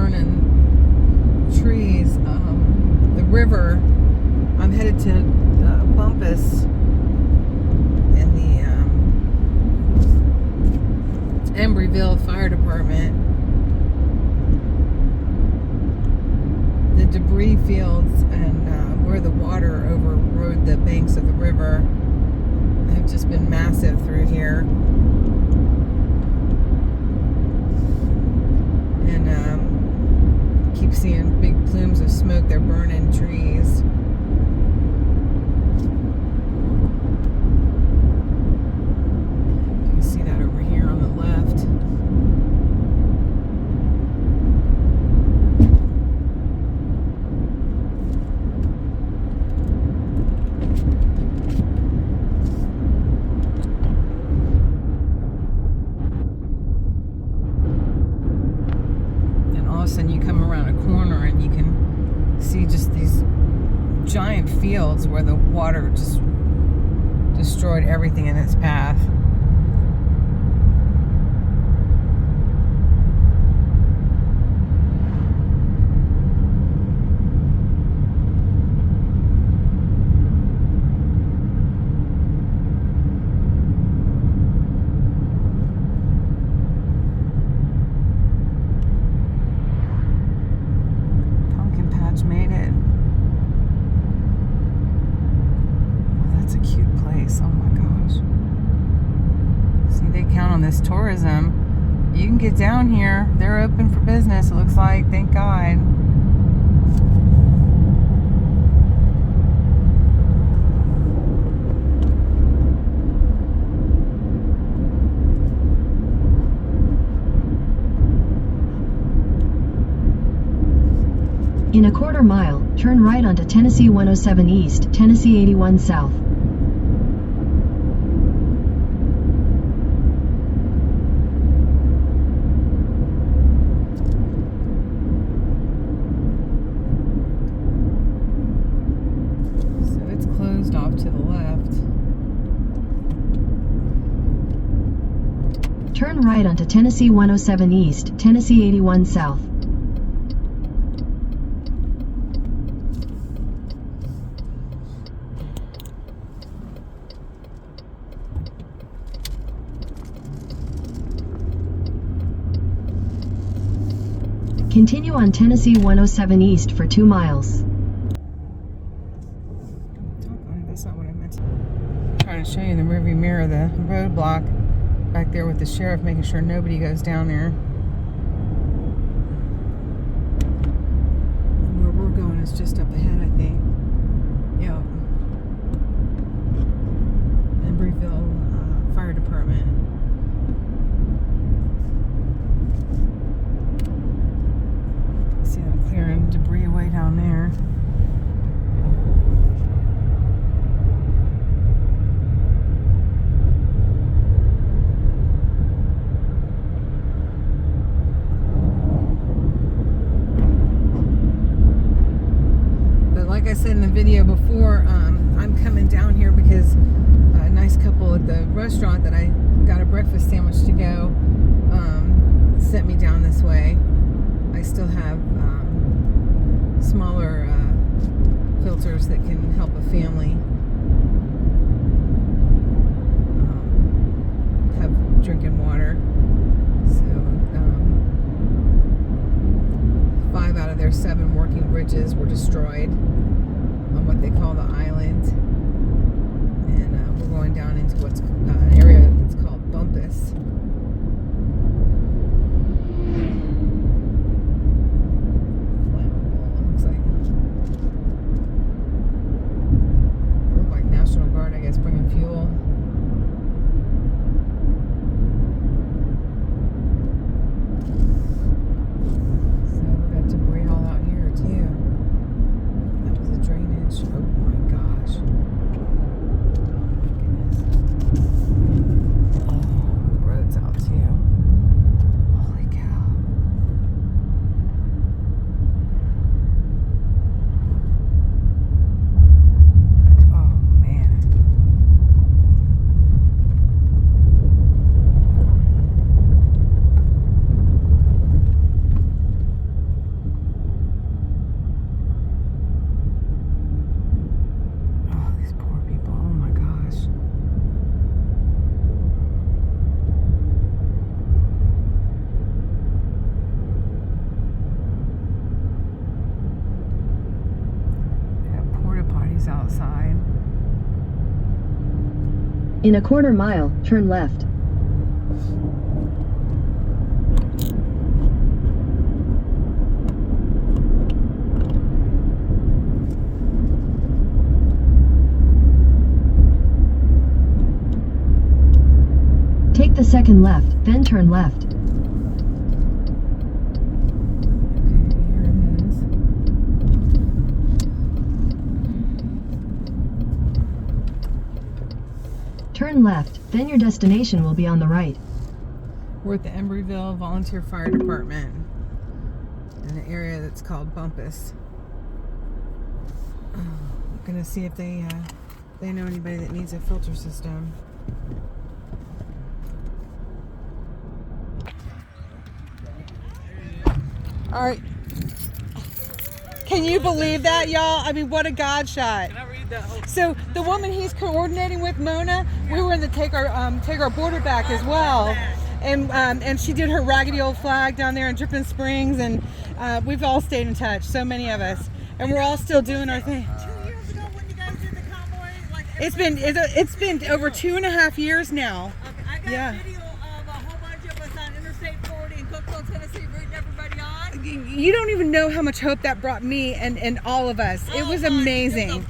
burning trees. The river, I'm headed to Bumpis in the Embreeville Fire Department. The debris fields and where the water overrode the banks of the river have just been massive through here. And keep seeing big plumes of smoke. They're burning trees. You can see that over here on the left. And you come around a corner and you can see just these giant fields where the water just destroyed everything in its path. Made it. Oh, that's a cute place. Oh my gosh. See, they count on this tourism. You can get down here. They're open for business, it looks like. Thank God. In a quarter mile, turn right onto Tennessee 107 East, Tennessee 81 South. So it's closed off to the left. Turn right onto Tennessee 107 East, Tennessee 81 South. Continue on Tennessee 107 East for 2 miles. That's not what I meant. I'm trying to show you in the rearview mirror the roadblock back there with the sheriff, making sure nobody goes down there. Where we're going is just up ahead, I think. Yep. Embreeville Fire Department. See them clearing debris away down there. But like I said in the video before, I'm coming down here because a nice couple at the restaurant that I got a breakfast sandwich to go sent me down this way. I still have smaller filters that can help a family have drinking water. So 5 out of their 7 working bridges were destroyed on what they call the island. And we're going down into what's an area that's called Bumpis. I guess bringing fuel. So we got debris all out here too. That was a drainage. Oh my gosh. Oh my goodness. In a quarter mile, turn left. Take the second left, then turn left. Turn left, then your destination will be on the right. We're at the Embreyville Volunteer Fire Department in an area that's called Bumpis. I'm gonna see if they know anybody that needs a filter system. All right. Can you believe that, y'all? I mean, what a God shot. Can I read that whole So the woman he's coordinating with, Mona, we were in the take our border back as well, and she did her raggedy old flag down there in Dripping Springs, and we've all stayed in touch, so many of us, and we're all still doing our thing. 2 years ago when you guys did the convoy? Like It's been over 2.5 years now. Okay, I got Yeah. a video of a whole bunch of us on Interstate 40 in Cookville, Tennessee, rooting everybody on. You don't even know how much hope that brought me and all of us. It was amazing.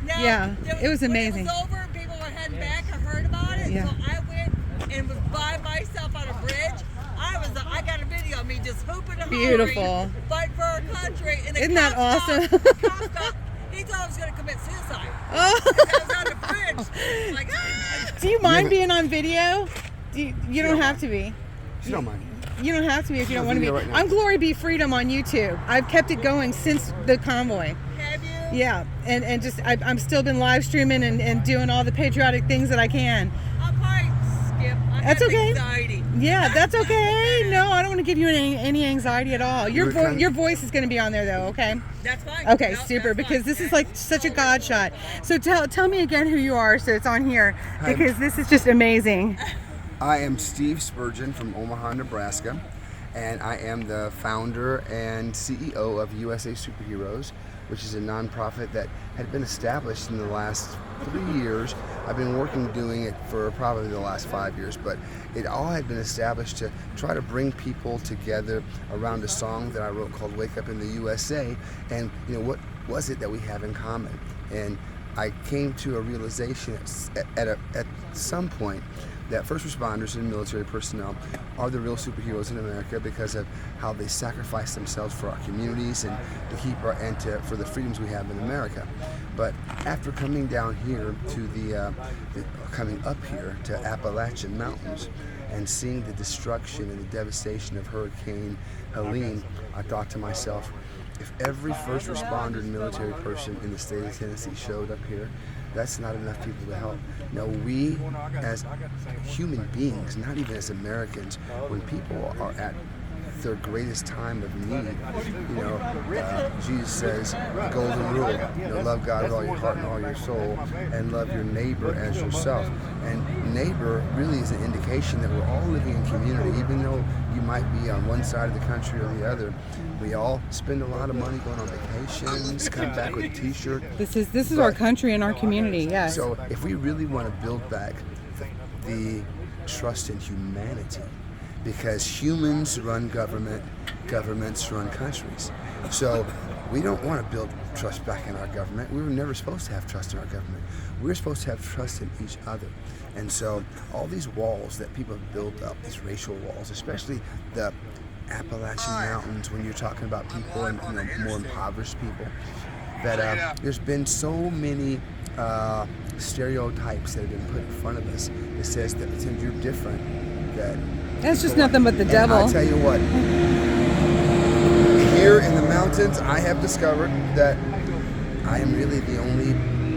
Yeah, it was amazing. When it was over and people were heading back, I heard about it. Yeah. So I went and was by myself on a bridge. I got a video of me just hooping and Beautiful. hollering, fighting for our country. And the Isn't that cops awesome? he thought I was going to commit suicide. Oh. I was on the bridge. Like, ah! Do you mind being on video? You don't have to be. She don't mind. You don't have to be if you don't want to be. Right now. I'm Glory Be Freedom on YouTube. I've kept it going since the convoy. Have you? Yeah, and just I'm still been live streaming and doing all the patriotic things that I can. I'll probably skip. I That's have okay. anxiety. Yeah, that's okay. No, I don't want to give you any anxiety at all. Your We're kind- your voice is going to be on there though. Okay. That's fine. Okay, No, super. that's Because fine. this is like such a God shot. So tell me again who you are, so it's on here, Hi. because this is just amazing. I am Steve Spurgeon from Omaha, Nebraska, and I am the founder and CEO of USA Superheroes, which is a nonprofit that had been established in the last 3 years. I've been doing it for probably the last 5 years, but it all had been established to try to bring people together around a song that I wrote called Wake Up in the USA, and what was it that we have in common? And I came to a realization at some point that first responders and military personnel are the real superheroes in America because of how they sacrifice themselves for our communities and to keep for the freedoms we have in America. But after coming down here to coming up here to Appalachian Mountains and seeing the destruction and the devastation of Hurricane Helene, I thought to myself, if every first responder and military person in the state of Tennessee showed up here, that's not enough people to help. We as human beings, not even as Americans, when people are at their greatest time of need, Jesus says the golden rule, love God with all your heart and all your soul, and love your neighbor as yourself. And neighbor really is an indication that we're all living in community, even though you might be on one side of the country or the other. We all spend a lot of money going on vacations, come back with a t-shirt. This is our country and our community. Yes. So if we really want to build back the trust in humanity, because humans run government, governments run countries. So we don't want to build trust back in our government. We were never supposed to have trust in our government. We're supposed to have trust in each other. And so all these walls that people have built up, these racial walls, especially the Appalachian Mountains, when you're talking about people and more impoverished people, that there's been so many stereotypes that have been put in front of us. It says that since you're different, That's just nothing but the devil. I'll tell you what, here in the mountains, I have discovered that I am really the only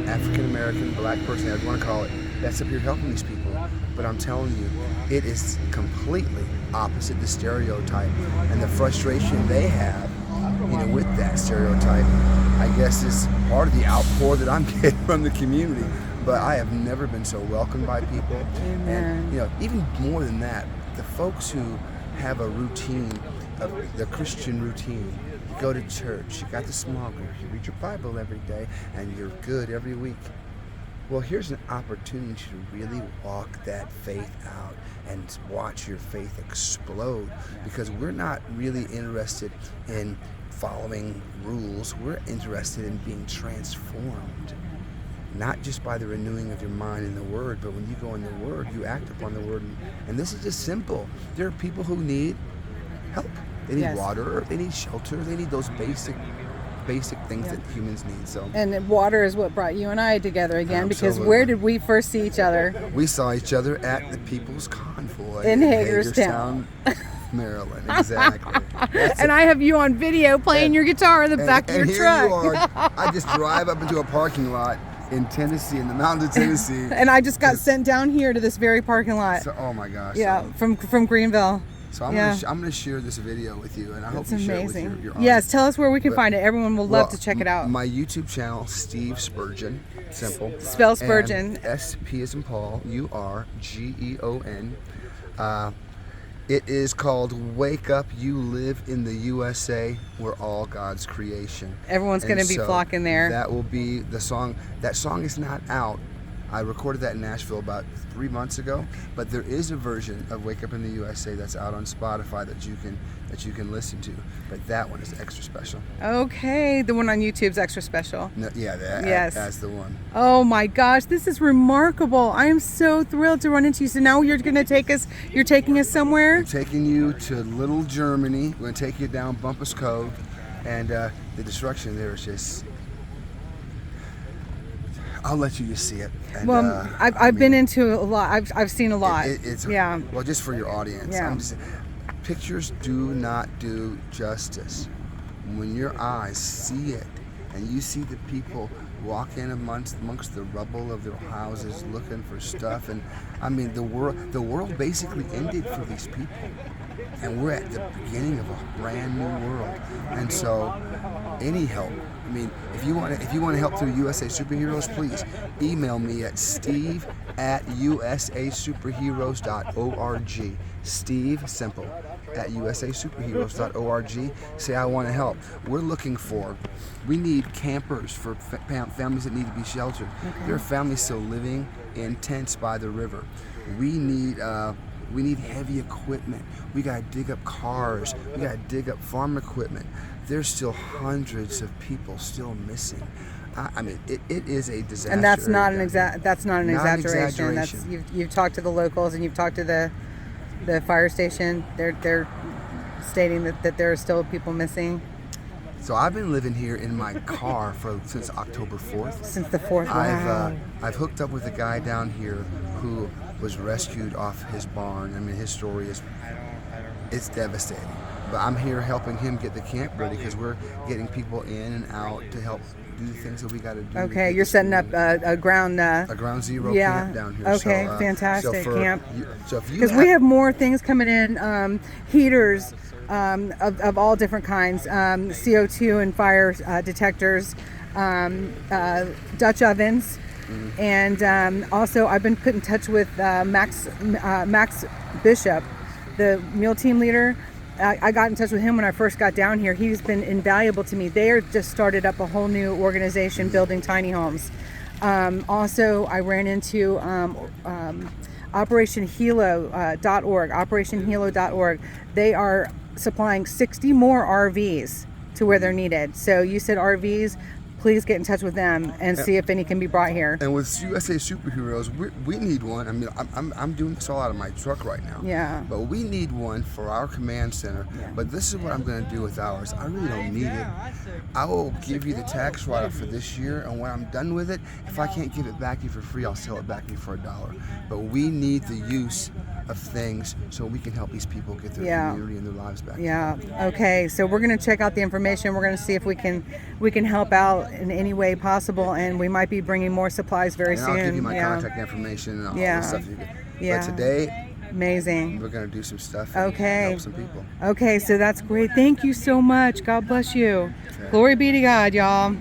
African American black person, I'd want to call it, that's up here helping these people. But I'm telling you, it is completely opposite the stereotype, and the frustration they have, with that stereotype, I guess is part of the outpour that I'm getting from the community. But I have never been so welcomed by people. Amen. And even more than that, the folks who have a routine, the Christian routine, you go to church, you got the small group, you read your Bible every day, and you're good every week. Well, here's an opportunity to really walk that faith out and watch your faith explode, because we're not really interested in following rules. We're interested in being transformed, not just by the renewing of your mind in the Word, but when you go in the Word, you act upon the Word. And this is just simple. There are people who need help. They need water, they need shelter, they need those basic things that humans need. So, and water is what brought you and I together again. Absolutely. Because where did we first see each other? We saw each other at the People's Convoy in Hagerstown, Maryland. Exactly. And I have you on video playing your guitar in the back of your truck. And here you are. I just drive up into a parking lot in Tennessee, in the mountains of Tennessee. And I just got sent down here to this very parking lot. So, oh my gosh. Yeah, from Greenville. So I'm going to share this video with you, and I hope you share it with your audience. Yes, tell us where we can find it. Everyone will love to check it out. My YouTube channel, Steve Spurgeon, simple. Spell Spurgeon. SP as in Paul, URGEON. It is called Wake Up, You Live in the USA. We're all God's creation. Everyone's going to be flocking there. That will be the song. That song is not out. I recorded that in Nashville about 3 months ago, but there is a version of Wake Up in the USA that's out on Spotify that you can listen to. But that one is extra special. Okay, the one on YouTube's extra special. No, yeah, that's the one. Oh my gosh, this is remarkable. I am so thrilled to run into you. So now you're taking us somewhere? I'm taking you to Little Germany. We're going to take you down Bumpis Cove, and the destruction there is just... I'll let you just see it. And, well, I've been into a lot. I've seen a lot. Well, just for your audience. Yeah. Pictures do not do justice. When your eyes see it, and you see the people walking amongst the rubble of their houses looking for stuff, and I mean the world basically ended for these people, and we're at the beginning of a brand new world. And so, any help. I mean, if you want to help through USA Superheroes, please email me at steve@usasuperheroes.org. Steve, simple, at usasuperheroes.org. Say, I want to help. We need campers for families that need to be sheltered. Okay. There are families still living in tents by the river. We need heavy equipment. We got to dig up cars. We got to dig up farm equipment. There's still hundreds of people still missing. I mean, it is a disaster. And that's not an exaggeration. That's you've talked to the locals and you've talked to the fire station. They're stating that there are still people missing. So I've been living here in my car since October 4th. Since the 4th. Wow. I've hooked up with a guy down here who was rescued off his barn. I mean, his story it's devastating. But I'm here helping him get the camp ready because we're getting people in and out to help do the things that we got to do. Okay, you're setting up a ground zero camp down here. Okay, so, fantastic camp. Because we have more things coming in, heaters of all different kinds, CO2 and fire detectors, Dutch ovens. Mm-hmm. And also I've been put in touch with Max Bishop, the mule team leader. I got in touch with him when I first got down here. He's been invaluable to me. They are just started up a whole new organization building tiny homes. Also, I ran into OperationHelo.org. OperationHelo.org. They are supplying 60 more RVs to where they're needed. So you said RVs. Please get in touch with them and see if any can be brought here. And with USA Superheroes, we need one. I mean, I'm doing this all out of my truck right now. Yeah. But we need one for our command center. Yeah. But this is what I'm going to do with ours. I really don't need it. I will give you the tax write-off for this year, and when I'm done with it, if I can't give it back to you for free, I'll sell it back to you for $1. But we need the use of things so we can help these people get their community and their lives back. Yeah. Okay. So we're going to check out the information. We're going to see if we can help out in any way possible, and we might be bringing more supplies very soon. I'll give you my contact information and all the stuff you get. But today, amazing. We're going to do some stuff. Okay. And help some people. Okay. So that's great. Thank you so much. God bless you. Okay. Glory be to God, y'all.